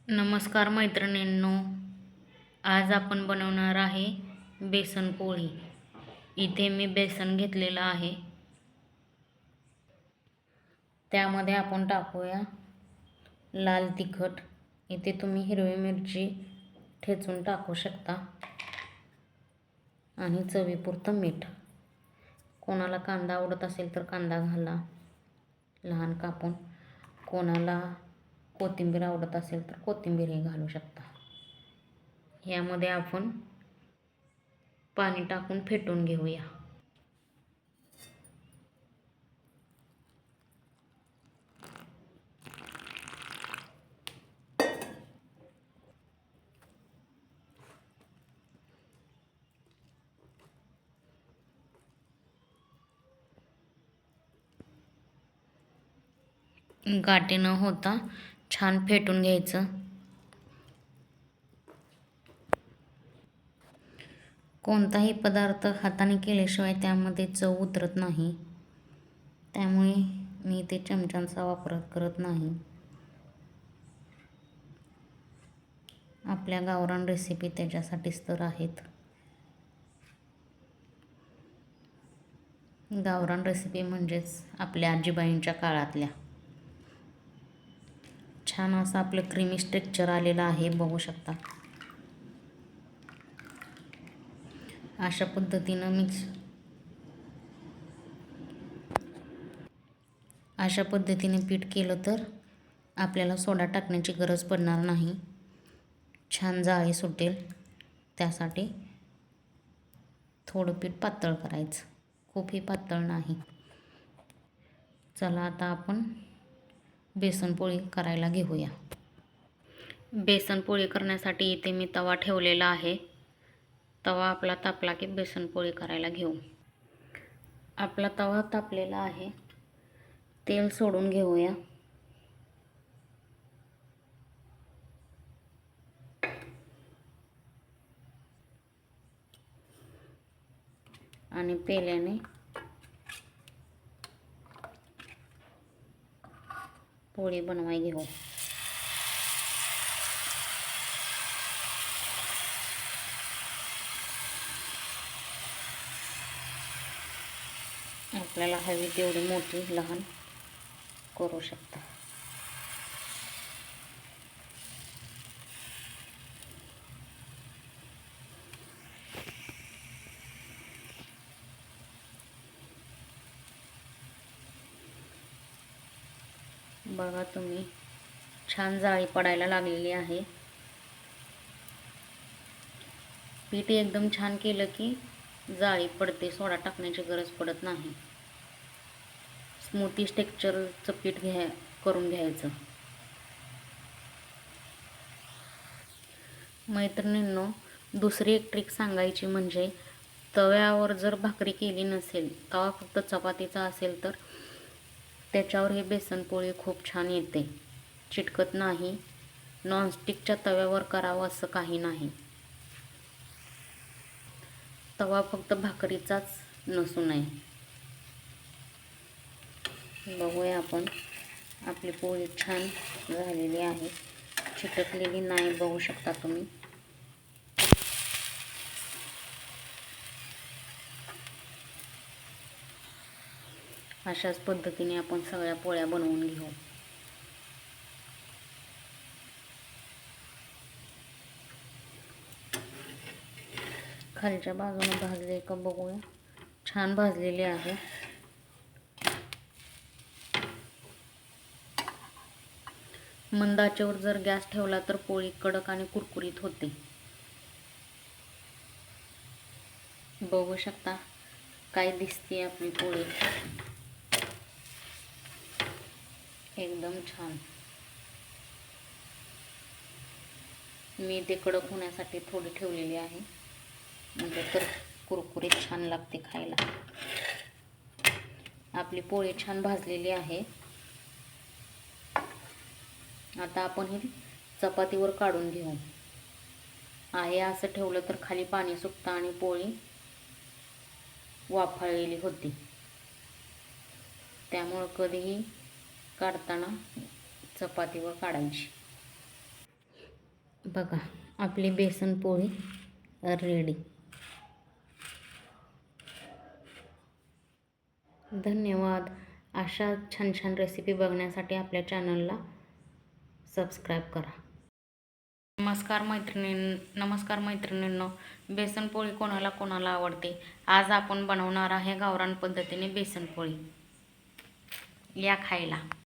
नमस्कार मैत्रिणींनो, आज आपण बनवणार आहे बेसन पोळी। इथे मी बेसन घेतलेलं आहे, त्यामध्ये आपण टाकूया लाल तिखट। इथे तुम्ही हिरवी मिरची ठेचून टाकू शकता आणि चवीपुरतं मीठ। कोणाला कांदा आवडत असेल तर कांदा घाला लहान कापून, कोणाला कोथिंबीर आवडत असेल तर कोथिंबीरही घालू शकता। यामध्ये आपण पाणी टाकून फेटून घेऊया। गाठी न होता छान फेटून घ्यायचं। कोणताही पदार्थ हाताने केल्याशिवाय त्यामध्ये चव उतरत नाही, त्यामुळे मी इथे चमच्यांचा वापर करत नाही। आपल्या गावरान रेसिपी त्याच्यासाठीच तर आहेत। गावरान रेसिपी म्हणजेच आपल्या आजीबाईंच्या काळातल्या। छान असं आपलं क्रीमी टेक्स्चर आलेलं आहे, बघू शकता। अशा पद्धतीने पीठ केलं तर आपल्याला सोडा टाकण्याची गरज पडणार नाही, छान जाळी सुटेल। त्यासाठी थोडं पीठ पातळ करायचं, खूपही पातळ नाही। चला आता आपण बेसन पोळी करायला घेऊया। बेसन पोळी करण्यासाठी इथे मी तवा ठेवलेला आहे। तवा आपला तापला की बेसन पोळी करायला घेऊ। आपला तवा तापलेला आहे, तेल सोडून घेऊया। आणि पेल्याने पोळी बनवाय घेऊ। आपल्याला हवी तेवढी मोठी लहान करू शकता। बघा तुम्ही, छान जाळी पडायला लागलेली आहे। पीठ एकदम छान केलं की जाळी पडते, सोडा टाकण्याची गरज पडत नाही। स्मूथी टेक्स्चरचं पीठ करून घ्यायचं। मैत्रिणींनो, दुसरी एक ट्रिक सांगायची म्हणजे तव्यावर जर भाकरी केली नसेल, तवा फक्त चपातीचा असेल तर त्याच्यावर हे बेसन पोळी खूप छान येते, चिटकत नाही। नॉनस्टिकच्या तव्यावर करावं असं काही नाही। तवा फक्त भाकरीचाच नसू नये। बघूया आपण, आपली पोळी छान झालेली आहे, चिटकलेली नाही, बघू शकता तुम्ही। अशाच पद्धतीने आपण सगळ्या पोळ्या बनवून घेऊ। खालच्या बाजूने भाजले का बघूया, छान भाजलेली आहे। मंद आचेवर जर गॅस ठेवला तर पोळी कडक आणि कुरकुरीत होते। बघू शकता काय दिसते आपली पोळी, एकदम छान। मी ते कडक होण्यासाठी थोडी ठेवलेली आहे, म्हणजे तर कुरकुरीत छान लागते खायला। आपली पोळी छान भाजलेली आहे। आता आपण ही चपातीवर काढून घेऊ। आहे असं ठेवलं तर खाली पाणी सुटतं आणि पोळी वाफाळलेली होती, त्यामुळे कधीही काढताना चपातीवर काढायची। बघा आपली बेसन पोळी रेडी. धन्यवाद. अशा छान छान रेसिपी बघण्यासाठी आपल्या चॅनलला सबस्क्राईब करा. नमस्कार मैत्रिणींनो, बेसन पोळी कोणाला कोणाला आवडते. आज आपण बनवणार आहे गावरान पद्धतीने बेसन पोळी. या खायला.